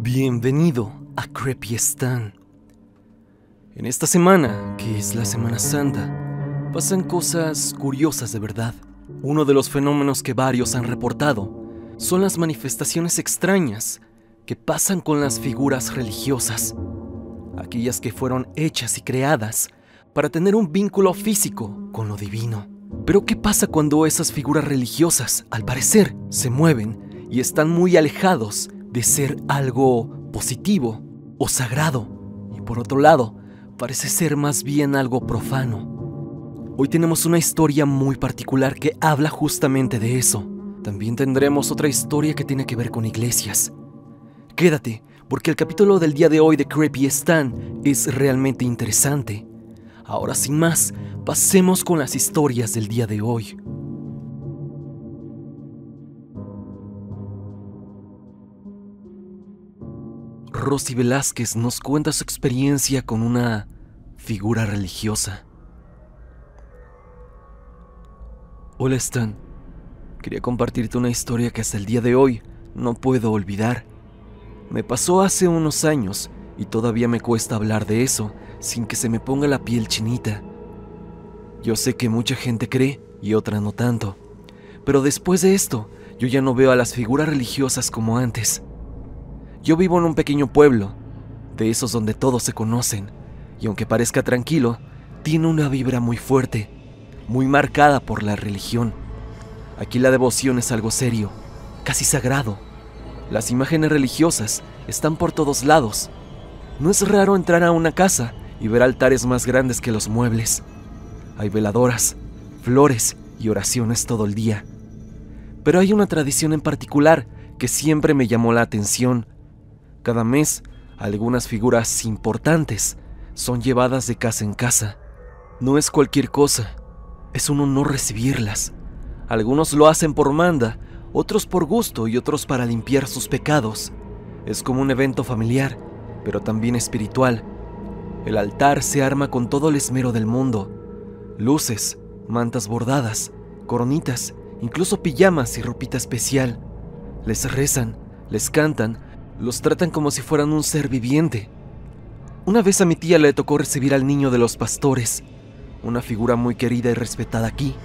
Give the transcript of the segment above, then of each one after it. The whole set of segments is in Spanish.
Bienvenido a Creepy Stan. En esta semana, que es la Semana Santa, pasan cosas curiosas de verdad. Uno de los fenómenos que varios han reportado son las manifestaciones extrañas que pasan con las figuras religiosas, aquellas que fueron hechas y creadas para tener un vínculo físico con lo divino. Pero ¿qué pasa cuando esas figuras religiosas, al parecer, se mueven y están muy alejados de ser algo positivo o sagrado? Y por otro lado, parece ser más bien algo profano. Hoy tenemos una historia muy particular que habla justamente de eso. También tendremos otra historia que tiene que ver con iglesias. Quédate, porque el capítulo del día de hoy de Creepy Stan es realmente interesante. Ahora sin más, pasemos con las historias del día de hoy. Rosy Velázquez nos cuenta su experiencia con una figura religiosa. Hola Stan, quería compartirte una historia que hasta el día de hoy no puedo olvidar. Me pasó hace unos años y todavía me cuesta hablar de eso sin que se me ponga la piel chinita. Yo sé que mucha gente cree y otra no tanto, pero después de esto yo ya no veo a las figuras religiosas como antes. Yo vivo en un pequeño pueblo, de esos donde todos se conocen, y aunque parezca tranquilo, tiene una vibra muy fuerte, muy marcada por la religión. Aquí la devoción es algo serio, casi sagrado. Las imágenes religiosas están por todos lados. No es raro entrar a una casa y ver altares más grandes que los muebles. Hay veladoras, flores y oraciones todo el día. Pero hay una tradición en particular que siempre me llamó la atención. Cada mes, algunas figuras importantes son llevadas de casa en casa. No es cualquier cosa, es un honor recibirlas. Algunos lo hacen por manda, otros por gusto y otros para limpiar sus pecados. Es como un evento familiar, pero también espiritual. El altar se arma con todo el esmero del mundo. Luces, mantas bordadas, coronitas, incluso pijamas y ropita especial. Les rezan, les cantan, los tratan como si fueran un ser viviente. Una vez a mi tía le tocó recibir al niño de los pastores, una figura muy querida y respetada aquí.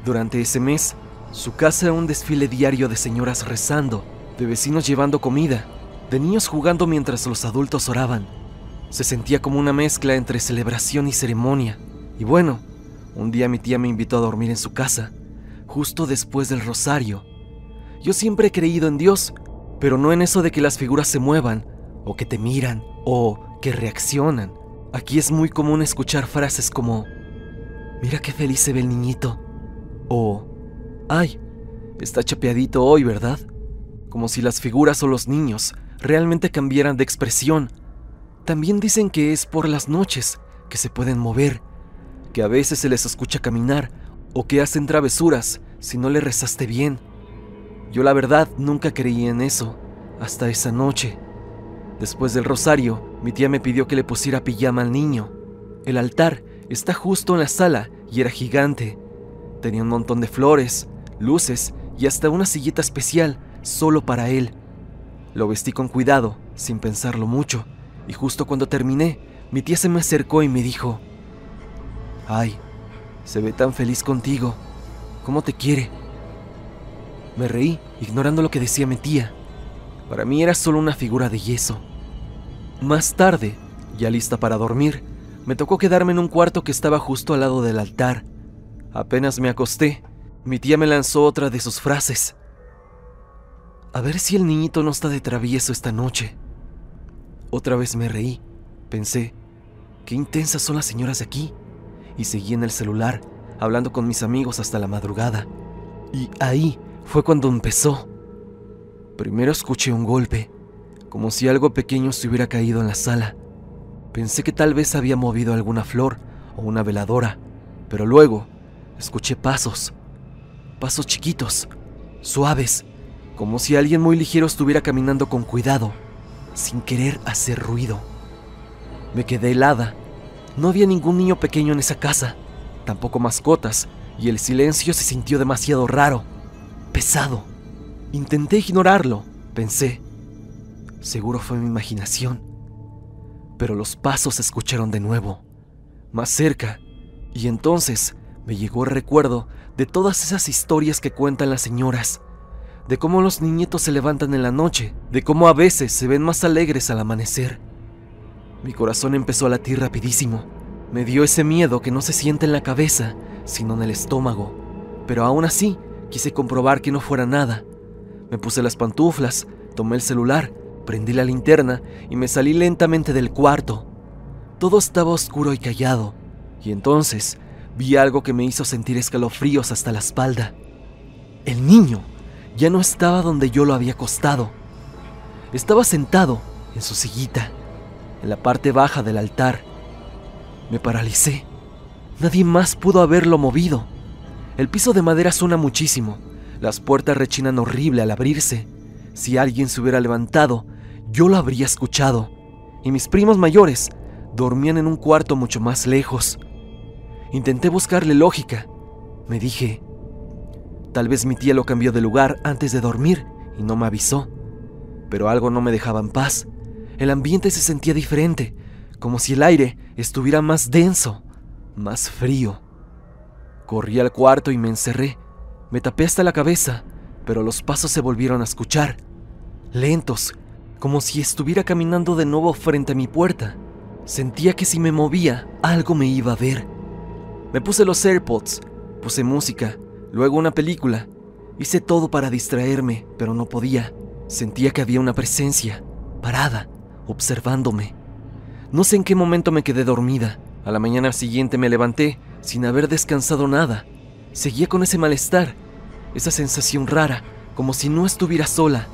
Durante ese mes, su casa era un desfile diario de señoras rezando, de vecinos llevando comida, de niños jugando mientras los adultos oraban. Se sentía como una mezcla entre celebración y ceremonia. Y bueno, un día mi tía me invitó a dormir en su casa, justo después del rosario. Yo siempre he creído en Dios, pero no en eso de que las figuras se muevan, o que te miran, o que reaccionan. Aquí es muy común escuchar frases como: mira qué feliz se ve el niñito, o ay, está chapeadito hoy, ¿verdad? Como si las figuras o los niños realmente cambiaran de expresión. También dicen que es por las noches, que se pueden mover, que a veces se les escucha caminar, o que hacen travesuras si no le rezaste bien. Yo la verdad nunca creí en eso, hasta esa noche. Después del rosario, mi tía me pidió que le pusiera pijama al niño. El altar está justo en la sala y era gigante. Tenía un montón de flores, luces y hasta una sillita especial solo para él. Lo vestí con cuidado, sin pensarlo mucho, y justo cuando terminé, mi tía se me acercó y me dijo: ay, se ve tan feliz contigo, ¿cómo te quiere? Me reí, ignorando lo que decía mi tía. Para mí era solo una figura de yeso. Más tarde, ya lista para dormir, me tocó quedarme en un cuarto que estaba justo al lado del altar. Apenas me acosté, mi tía me lanzó otra de sus frases: a ver si el niñito no está de travieso esta noche. Otra vez me reí, pensé, qué intensas son las señoras de aquí, y seguí en el celular, hablando con mis amigos hasta la madrugada. Y ahí fue cuando empezó. Primero escuché un golpe, como si algo pequeño se hubiera caído en la sala. Pensé que tal vez había movido alguna flor o una veladora, pero luego escuché pasos chiquitos, suaves, como si alguien muy ligero estuviera caminando con cuidado, sin querer hacer ruido. Me quedé helada. No había ningún niño pequeño en esa casa, tampoco mascotas, y el silencio se sintió demasiado raro, pesado. Intenté ignorarlo, pensé, Seguro fue mi imaginación. Pero los pasos se escucharon de nuevo, más cerca, y entonces me llegó el recuerdo de todas esas historias que cuentan las señoras, de cómo los niñitos se levantan en la noche, de cómo a veces se ven más alegres al amanecer. Mi corazón empezó a latir rapidísimo. Me dio ese miedo que no se siente en la cabeza, sino en el estómago. Pero aún así, quise comprobar que no fuera nada. Me puse las pantuflas, tomé el celular, prendí la linterna y me salí lentamente del cuarto. Todo estaba oscuro y callado, y entonces vi algo que me hizo sentir escalofríos hasta la espalda. El niño ya no estaba donde yo lo había acostado. Estaba sentado en su sillita, en la parte baja del altar. Me paralicé. Nadie más pudo haberlo movido. El piso de madera suena muchísimo. Las puertas rechinan horrible al abrirse. Si alguien se hubiera levantado, yo lo habría escuchado. Y mis primos mayores dormían en un cuarto mucho más lejos. Intenté buscarle lógica. Me dije, tal vez mi tía lo cambió de lugar antes de dormir y no me avisó. Pero algo no me dejaba en paz. El ambiente se sentía diferente, como si el aire estuviera más denso, más frío. Corrí al cuarto y me encerré. Me tapé hasta la cabeza, pero los pasos se volvieron a escuchar, lentos, como si estuviera caminando de nuevo frente a mi puerta. Sentía que si me movía, algo me iba a ver. Me puse los AirPods, puse música, luego una película. Hice todo para distraerme, pero no podía. Sentía que había una presencia, parada, observándome. No sé en qué momento me quedé dormida. A la mañana siguiente me levanté sin haber descansado nada. Seguía con ese malestar, esa sensación rara, como si no estuviera sola.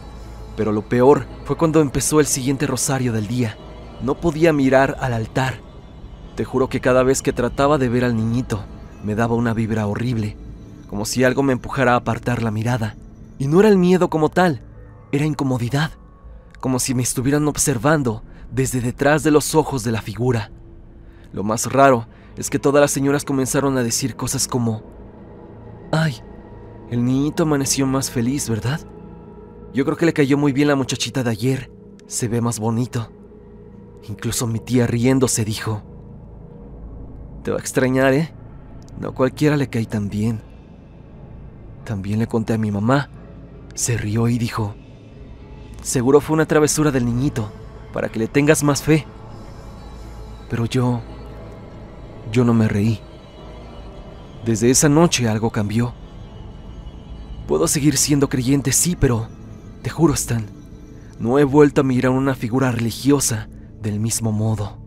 Pero lo peor fue cuando empezó el siguiente rosario del día. No podía mirar al altar. Te juro que cada vez que trataba de ver al niñito, me daba una vibra horrible, como si algo me empujara a apartar la mirada. Y no era el miedo como tal, era incomodidad, como si me estuvieran observando desde detrás de los ojos de la figura. Lo más raro es que todas las señoras comenzaron a decir cosas como: «Ay, el niñito amaneció más feliz, ¿verdad? Yo creo que le cayó muy bien la muchachita de ayer, se ve más bonito». Incluso mi tía riéndose dijo: «Te va a extrañar, ¿eh? No cualquiera le cae tan bien». También le conté a mi mamá. Se rió y dijo: «Seguro fue una travesura del niñito, para que le tengas más fe». Pero yo no me reí. Desde esa noche algo cambió. Puedo seguir siendo creyente, sí, pero te juro, Stan, no he vuelto a mirar una figura religiosa del mismo modo.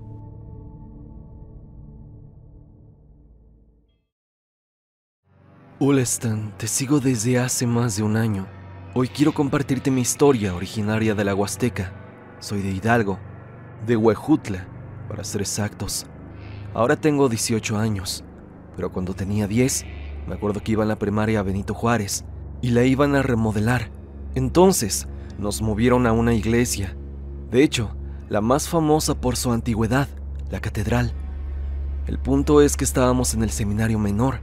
Hola, Stan, te sigo desde hace más de un año. Hoy quiero compartirte mi historia originaria de la Huasteca. Soy de Hidalgo, de Huejutla, para ser exactos. Ahora tengo 18 años, pero cuando tenía 10, me acuerdo que iba a la primaria Benito Juárez y la iban a remodelar. Entonces, nos movieron a una iglesia. De hecho, la más famosa por su antigüedad, la catedral. El punto es que estábamos en el seminario menor,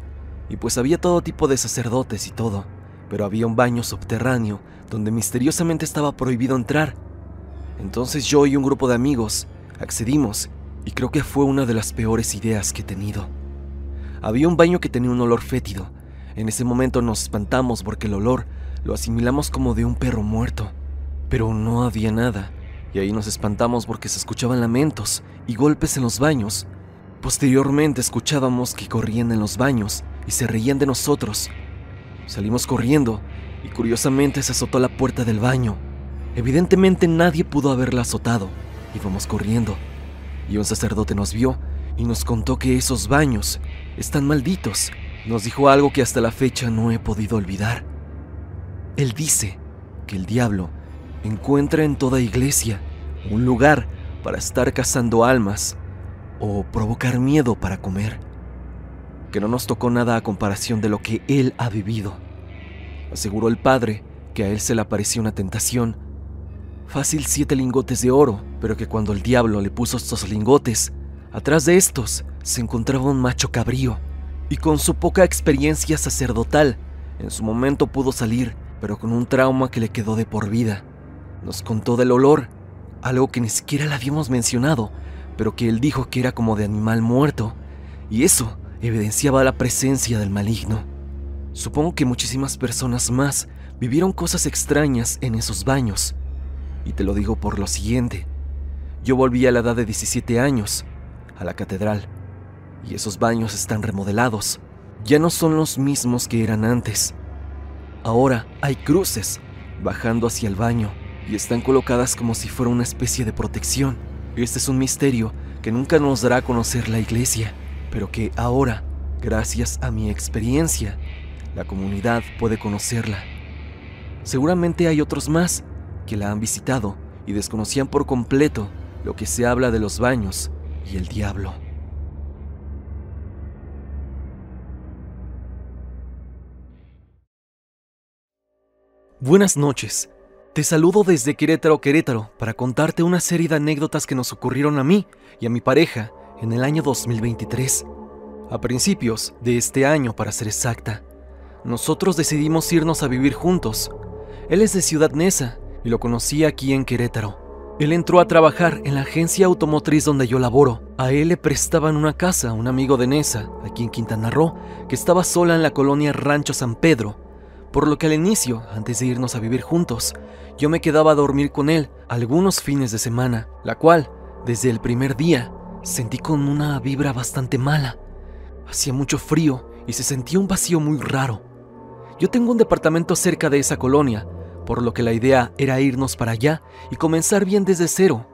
y pues había todo tipo de sacerdotes y todo, pero había un baño subterráneo donde misteriosamente estaba prohibido entrar. Entonces yo y un grupo de amigos accedimos, y creo que fue una de las peores ideas que he tenido. Había un baño que tenía un olor fétido. En ese momento nos espantamos porque el olor lo asimilamos como de un perro muerto, pero no había nada, y ahí nos espantamos porque se escuchaban lamentos y golpes en los baños. Posteriormente escuchábamos que corrían en los baños y se reían de nosotros. Salimos corriendo y curiosamente se azotó la puerta del baño. Evidentemente nadie pudo haberla azotado. Íbamos corriendo y un sacerdote nos vio y nos contó que esos baños están malditos. Nos dijo algo que hasta la fecha no he podido olvidar. Él dice que el diablo encuentra en toda iglesia un lugar para estar cazando almas o provocar miedo para comer. Que no nos tocó nada a comparación de lo que él ha vivido. Aseguró el padre que a él se le apareció una tentación. Fácil 7 lingotes de oro, pero que cuando el diablo le puso estos lingotes, atrás de estos se encontraba un macho cabrío. Y con su poca experiencia sacerdotal, en su momento pudo salir, pero con un trauma que le quedó de por vida. Nos contó del olor algo que ni siquiera le habíamos mencionado, pero que él dijo que era como de animal muerto, y eso evidenciaba la presencia del maligno. Supongo que muchísimas personas más vivieron cosas extrañas en esos baños, y te lo digo por lo siguiente. Yo volví a la edad de 17 años, a la catedral, y esos baños están remodelados. Ya no son los mismos que eran antes. Ahora hay cruces bajando hacia el baño y están colocadas como si fuera una especie de protección. Este es un misterio que nunca nos dará a conocer la iglesia, pero que ahora, gracias a mi experiencia, la comunidad puede conocerla. Seguramente hay otros más que la han visitado y desconocían por completo lo que se habla de los baños y el diablo. Buenas noches. Te saludo desde Querétaro, Querétaro, para contarte una serie de anécdotas que nos ocurrieron a mí y a mi pareja en el año 2023. A principios de este año, para ser exacta, nosotros decidimos irnos a vivir juntos. Él es de Ciudad Neza y lo conocí aquí en Querétaro. Él entró a trabajar en la agencia automotriz donde yo laboro. A él le prestaban una casa un amigo de Neza, aquí en Quintana Roo, que estaba sola en la colonia Rancho San Pedro. Por lo que al inicio, antes de irnos a vivir juntos, yo me quedaba a dormir con él algunos fines de semana, la cual, desde el primer día, sentí con una vibra bastante mala. Hacía mucho frío y se sentía un vacío muy raro. Yo tengo un departamento cerca de esa colonia, por lo que la idea era irnos para allá y comenzar bien desde cero,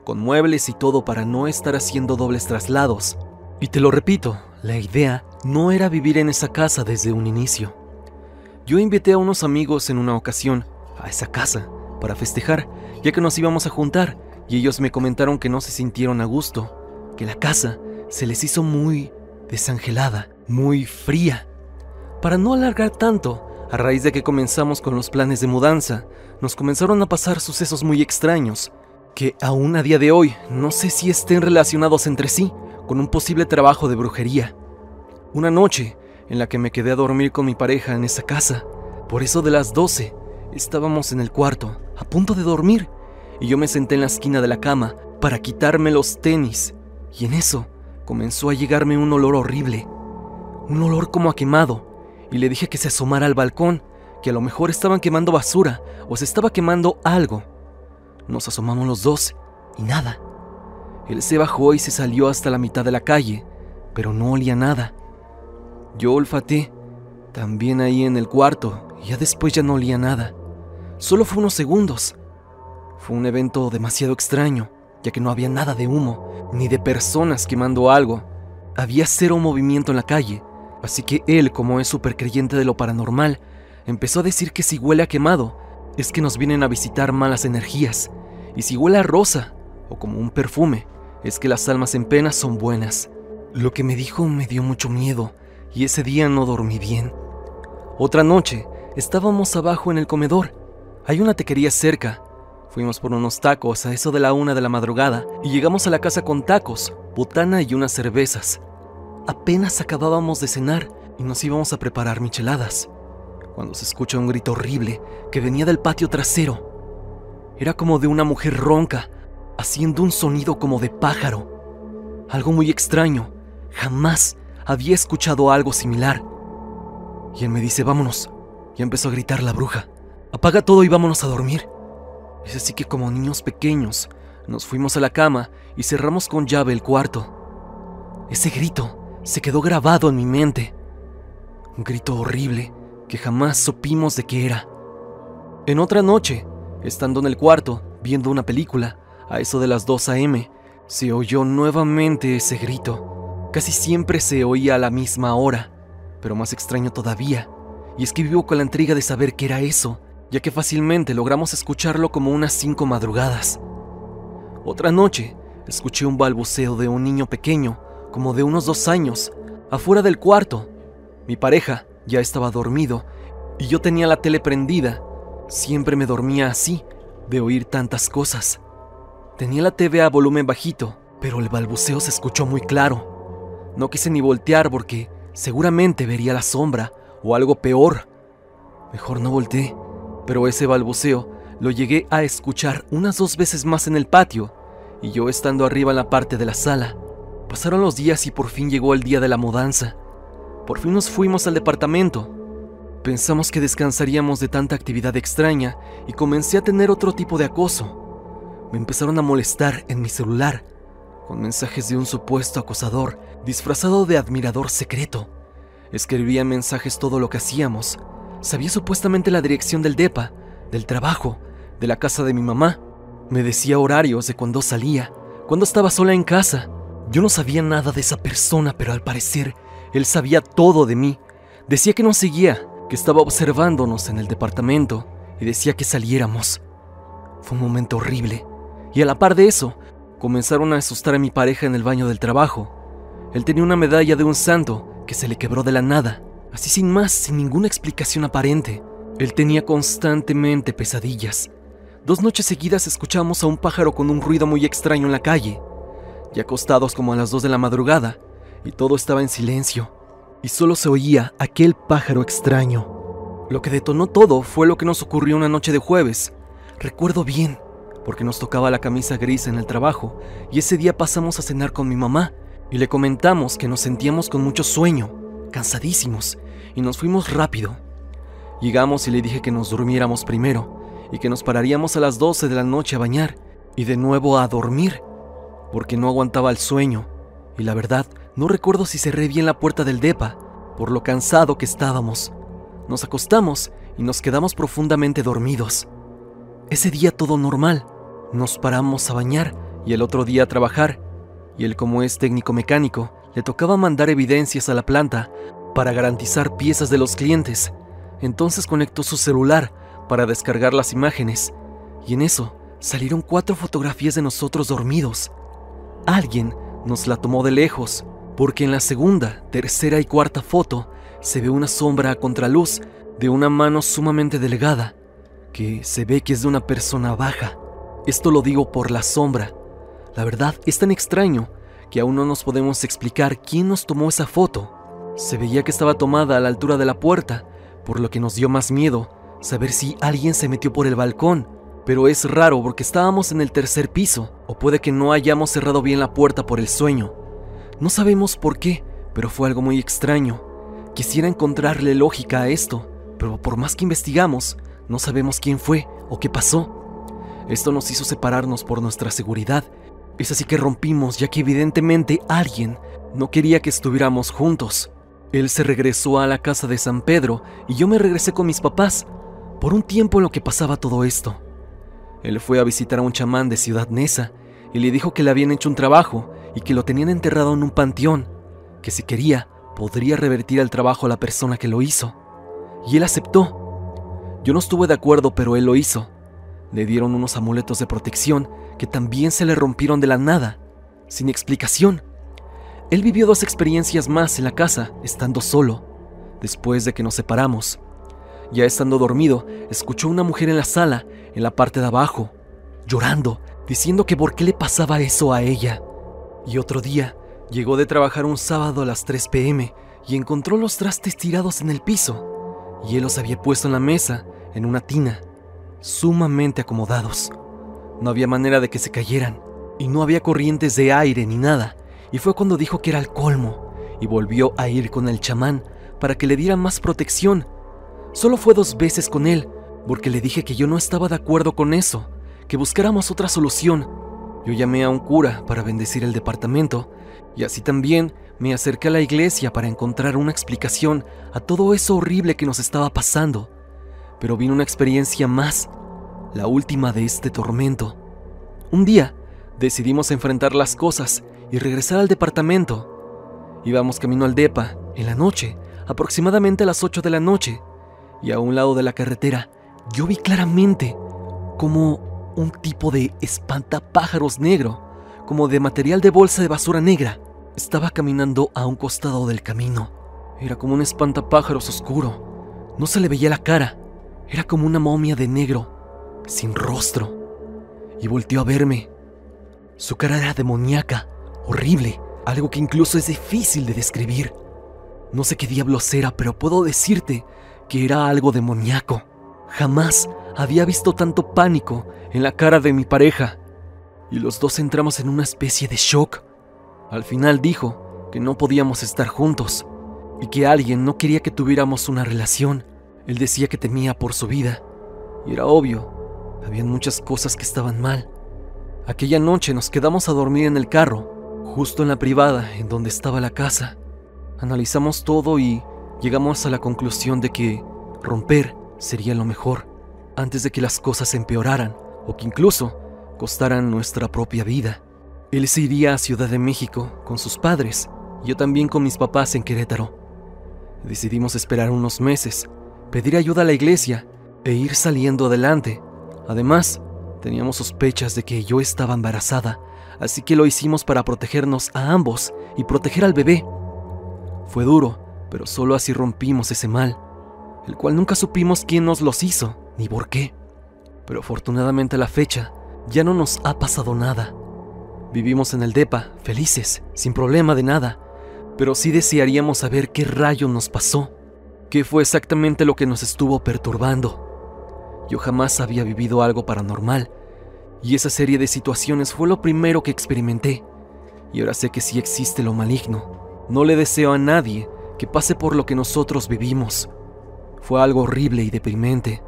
con muebles y todo para no estar haciendo dobles traslados. Y te lo repito, la idea no era vivir en esa casa desde un inicio. Yo invité a unos amigos en una ocasión a esa casa para festejar, ya que nos íbamos a juntar, y ellos me comentaron que no se sintieron a gusto, que la casa se les hizo muy desangelada, muy fría. Para no alargar tanto, a raíz de que comenzamos con los planes de mudanza, nos comenzaron a pasar sucesos muy extraños, que aún a día de hoy no sé si estén relacionados entre sí con un posible trabajo de brujería. Una noche en la que me quedé a dormir con mi pareja en esa casa. Por eso de las 12, estábamos en el cuarto, a punto de dormir, y yo me senté en la esquina de la cama para quitarme los tenis, y en eso comenzó a llegarme un olor horrible, un olor como a quemado, y le dije que se asomara al balcón, que a lo mejor estaban quemando basura o se estaba quemando algo. Nos asomamos los dos, y nada. Él se bajó y se salió hasta la mitad de la calle, pero no olía nada. Yo olfateé, también ahí en el cuarto, y ya después ya no olía nada. Solo fue unos segundos. Fue un evento demasiado extraño, ya que no había nada de humo, ni de personas quemando algo. Había cero movimiento en la calle, así que él, como es súper creyente de lo paranormal, empezó a decir que si huele a quemado, es que nos vienen a visitar malas energías, y si huele a rosa, o como un perfume, es que las almas en pena son buenas. Lo que me dijo me dio mucho miedo, y ese día no dormí bien. Otra noche, estábamos abajo en el comedor. Hay una taquería cerca. Fuimos por unos tacos a eso de la 1 de la madrugada y llegamos a la casa con tacos, botana y unas cervezas. Apenas acabábamos de cenar y nos íbamos a preparar micheladas, cuando se escucha un grito horrible que venía del patio trasero. Era como de una mujer ronca, haciendo un sonido como de pájaro. Algo muy extraño. Jamás había escuchado algo similar. Y él me dice, vámonos. Y empezó a gritar la bruja, apaga todo y vámonos a dormir. Es así que como niños pequeños, nos fuimos a la cama y cerramos con llave el cuarto. Ese grito se quedó grabado en mi mente. Un grito horrible que jamás supimos de qué era. En otra noche, estando en el cuarto, viendo una película, a eso de las 2 a.m., se oyó nuevamente ese grito. Casi siempre se oía a la misma hora, pero más extraño todavía, y es que vivo con la intriga de saber qué era eso, ya que fácilmente logramos escucharlo como unas 5 madrugadas. Otra noche, escuché un balbuceo de un niño pequeño, como de unos 2 años, afuera del cuarto. Mi pareja ya estaba dormido, y yo tenía la tele prendida. Siempre me dormía así, de oír tantas cosas. Tenía la TV a volumen bajito, pero el balbuceo se escuchó muy claro. No quise ni voltear porque seguramente vería la sombra o algo peor. Mejor no volteé, pero ese balbuceo Lo llegué a escuchar unas 2 veces más en el patio, y yo estando arriba en la parte de la sala. Pasaron los días y por fin llegó el día de la mudanza. Por fin nos fuimos al departamento. Pensamos que descansaríamos de tanta actividad extraña y comencé a tener otro tipo de acoso. Me empezaron a molestar en mi celular, con mensajes de un supuesto acosador disfrazado de admirador secreto. Escribía mensajes todo lo que hacíamos. Sabía supuestamente la dirección del depa, del trabajo, de la casa de mi mamá. Me decía horarios de cuando salía, cuando estaba sola en casa. Yo no sabía nada de esa persona, pero al parecer él sabía todo de mí. Decía que nos seguía, que estaba observándonos en el departamento y decía que saliéramos. Fue un momento horrible. Y a la par de eso, comenzaron a asustar a mi pareja en el baño del trabajo. Él tenía una medalla de un santo que se le quebró de la nada, así sin más, sin ninguna explicación aparente. Él tenía constantemente pesadillas. 2 noches seguidas escuchamos a un pájaro con un ruido muy extraño en la calle, ya acostados como a las 2 de la madrugada, y todo estaba en silencio, y solo se oía aquel pájaro extraño. Lo que detonó todo fue lo que nos ocurrió una noche de jueves. Recuerdo bien, porque nos tocaba la camisa gris en el trabajo, y ese día pasamos a cenar con mi mamá, y le comentamos que nos sentíamos con mucho sueño, cansadísimos, y nos fuimos rápido. Llegamos y le dije que nos durmiéramos primero, y que nos pararíamos a las 12 de la noche a bañar, y de nuevo a dormir, porque no aguantaba el sueño, y la verdad, no recuerdo si cerré bien la puerta del depa, por lo cansado que estábamos. Nos acostamos y nos quedamos profundamente dormidos. Ese día todo normal, nos paramos a bañar y el otro día a trabajar, y él, como es técnico mecánico, le tocaba mandar evidencias a la planta para garantizar piezas de los clientes. Entonces conectó su celular para descargar las imágenes, y en eso salieron 4 fotografías de nosotros dormidos. Alguien nos la tomó de lejos, porque en la segunda, tercera y cuarta foto se ve una sombra a contraluz de una mano sumamente delgada, que se ve que es de una persona baja. Esto lo digo por la sombra. La verdad es tan extraño que aún no nos podemos explicar quién nos tomó esa foto. Se veía que estaba tomada a la altura de la puerta, por lo que nos dio más miedo saber si alguien se metió por el balcón. Pero es raro porque estábamos en el 3er piso, o puede que no hayamos cerrado bien la puerta por el sueño. No sabemos por qué, pero fue algo muy extraño. Quisiera encontrarle lógica a esto, pero por más que investigamos, no sabemos quién fue o qué pasó. Esto nos hizo separarnos por nuestra seguridad. Es así que rompimos, ya que evidentemente alguien no quería que estuviéramos juntos. Él se regresó a la casa de San Pedro y yo me regresé con mis papás por un tiempo en lo que pasaba todo esto. Él fue a visitar a un chamán de Ciudad Neza y le dijo que le habían hecho un trabajo y que lo tenían enterrado en un panteón, que si quería podría revertir el trabajo a la persona que lo hizo. Y él aceptó. Yo no estuve de acuerdo, pero él lo hizo. Le dieron unos amuletos de protección que también se le rompieron de la nada, sin explicación. Él vivió 2 experiencias más en la casa, estando solo, después de que nos separamos. Ya estando dormido, escuchó a una mujer en la sala, en la parte de abajo, llorando, diciendo que por qué le pasaba eso a ella. Y otro día, llegó de trabajar un sábado a las 3 p.m. y encontró los trastes tirados en el piso, y él los había puesto en la mesa, en una tina, sumamente acomodados. No había manera de que se cayeran, y no había corrientes de aire ni nada, y fue cuando dijo que era el colmo, y volvió a ir con el chamán para que le diera más protección. Solo fue 2 veces con él, porque le dije que yo no estaba de acuerdo con eso, que buscáramos otra solución. Yo llamé a un cura para bendecir el departamento, y así también me acerqué a la iglesia para encontrar una explicación a todo eso horrible que nos estaba pasando. Pero vino una experiencia más, la última de este tormento. Un día, decidimos enfrentar las cosas y regresar al departamento. Íbamos camino al depa, en la noche, aproximadamente a las 8 de la noche, y a un lado de la carretera, yo vi claramente como un tipo de espantapájaros negro, como de material de bolsa de basura negra. Estaba caminando a un costado del camino. Era como un espantapájaros oscuro. No se le veía la cara. Era como una momia de negro, sin rostro. Y volteó a verme. Su cara era demoníaca, horrible, algo que incluso es difícil de describir. No sé qué diablos era, pero puedo decirte que era algo demoníaco. Jamás había visto tanto pánico en la cara de mi pareja, y los dos entramos en una especie de shock. Al final dijo que no podíamos estar juntos y que alguien no quería que tuviéramos una relación. Él decía que temía por su vida, y era obvio, habían muchas cosas que estaban mal. Aquella noche nos quedamos a dormir en el carro, justo en la privada en donde estaba la casa. Analizamos todo y llegamos a la conclusión de que romper sería lo mejor, antes de que las cosas empeoraran o que incluso costaran nuestra propia vida. Él se iría a Ciudad de México con sus padres, y yo también con mis papás en Querétaro. Decidimos esperar unos meses, pedir ayuda a la iglesia e ir saliendo adelante. Además, teníamos sospechas de que yo estaba embarazada, así que lo hicimos para protegernos a ambos y proteger al bebé. Fue duro, pero solo así rompimos ese mal, el cual nunca supimos quién nos los hizo ni por qué. Pero afortunadamente a la fecha ya no nos ha pasado nada. Vivimos en el depa, felices, sin problema de nada, pero sí desearíamos saber qué rayo nos pasó, qué fue exactamente lo que nos estuvo perturbando. Yo jamás había vivido algo paranormal, y esa serie de situaciones fue lo primero que experimenté, y ahora sé que sí existe lo maligno. No le deseo a nadie que pase por lo que nosotros vivimos. Fue algo horrible y deprimente.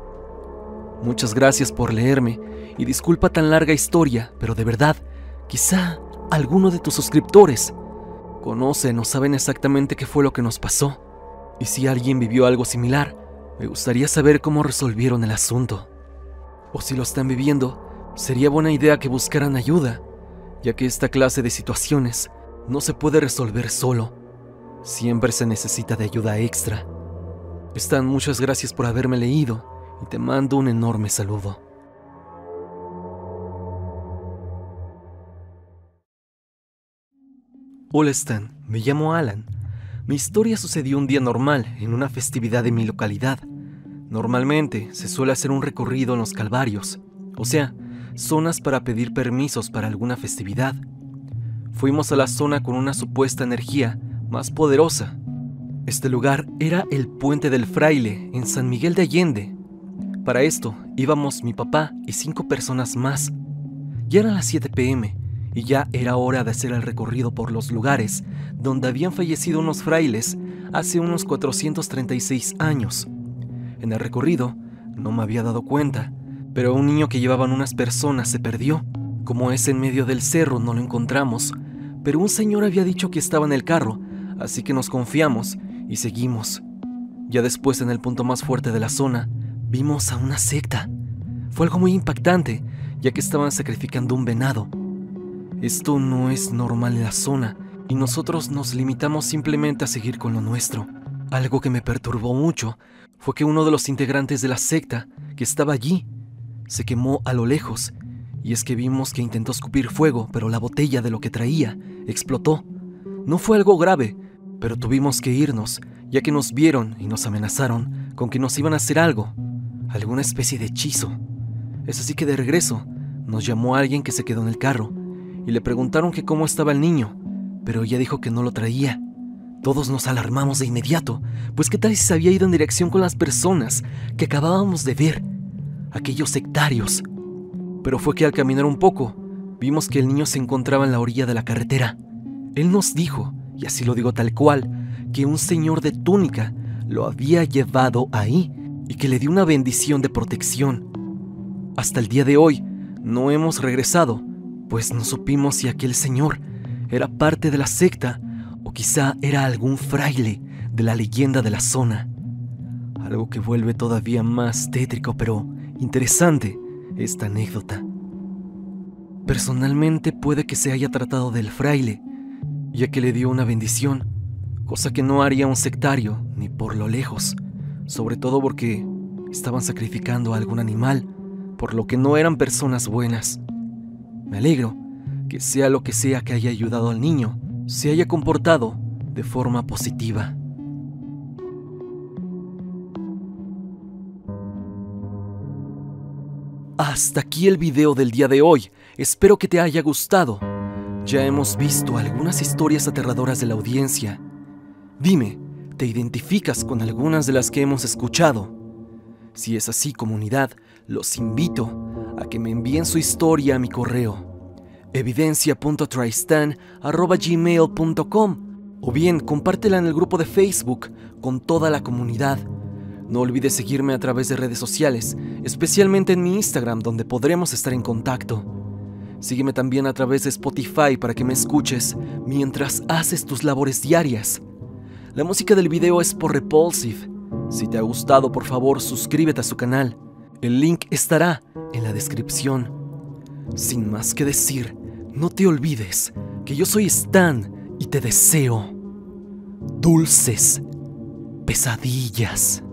Muchas gracias por leerme, y disculpa tan larga historia, pero de verdad, quizá alguno de tus suscriptores conocen o saben exactamente qué fue lo que nos pasó. Y si alguien vivió algo similar, me gustaría saber cómo resolvieron el asunto. O si lo están viviendo, sería buena idea que buscaran ayuda, ya que esta clase de situaciones no se puede resolver solo. Siempre se necesita de ayuda extra. Stan, muchas gracias por haberme leído y te mando un enorme saludo. Hola Stan, me llamo Alan. Mi historia sucedió un día normal en una festividad de mi localidad. Normalmente se suele hacer un recorrido en los Calvarios, o sea, zonas para pedir permisos para alguna festividad. Fuimos a la zona con una supuesta energía más poderosa. Este lugar era el Puente del Fraile en San Miguel de Allende. Para esto íbamos mi papá y 5 personas más. Ya eran las 7 p.m. y ya era hora de hacer el recorrido por los lugares donde habían fallecido unos frailes hace unos 436 años. En el recorrido no me había dado cuenta, pero un niño que llevaban unas personas se perdió. Como es en medio del cerro, no lo encontramos, pero un señor había dicho que estaba en el carro, así que nos confiamos y seguimos. Ya después, en el punto más fuerte de la zona, vimos a una secta. Fue algo muy impactante, ya que estaban sacrificando un venado. Esto no es normal en la zona, y nosotros nos limitamos simplemente a seguir con lo nuestro. Algo que me perturbó mucho fue que uno de los integrantes de la secta que estaba allí se quemó a lo lejos, y es que vimos que intentó escupir fuego, pero la botella de lo que traía explotó. No fue algo grave, pero tuvimos que irnos, ya que nos vieron y nos amenazaron con que nos iban a hacer algo, alguna especie de hechizo. Es así que de regreso nos llamó alguien que se quedó en el carro y le preguntaron que cómo estaba el niño, pero ella dijo que no lo traía. Todos nos alarmamos de inmediato, pues qué tal si se había ido en dirección con las personas que acabábamos de ver, aquellos sectarios. Pero fue que al caminar un poco, vimos que el niño se encontraba en la orilla de la carretera. Él nos dijo, y así lo digo tal cual, que un señor de túnica lo había llevado ahí y que le dio una bendición de protección. Hasta el día de hoy no hemos regresado, pues no supimos si aquel señor era parte de la secta o quizá era algún fraile de la leyenda de la zona. Algo que vuelve todavía más tétrico pero interesante esta anécdota. Personalmente puede que se haya tratado del fraile, ya que le dio una bendición, cosa que no haría un sectario ni por lo lejos, sobre todo porque estaban sacrificando a algún animal, por lo que no eran personas buenas. Me alegro que sea lo que sea que haya ayudado al niño, se haya comportado de forma positiva. Hasta aquí el video del día de hoy, espero que te haya gustado. Ya hemos visto algunas historias aterradoras de la audiencia. Dime, ¿te identificas con algunas de las que hemos escuchado? Si es así, comunidad, los invito a que me envíen su historia a mi correo evidencia.tristan@gmail.com o bien compártela en el grupo de Facebook con toda la comunidad. No olvides seguirme a través de redes sociales, especialmente en mi Instagram, donde podremos estar en contacto. Sígueme también a través de Spotify para que me escuches mientras haces tus labores diarias. La música del video es por Repulsive. Si te ha gustado, por favor, suscríbete a su canal. El link estará en la descripción. Sin más que decir, no te olvides que yo soy Stan y te deseo dulces pesadillas.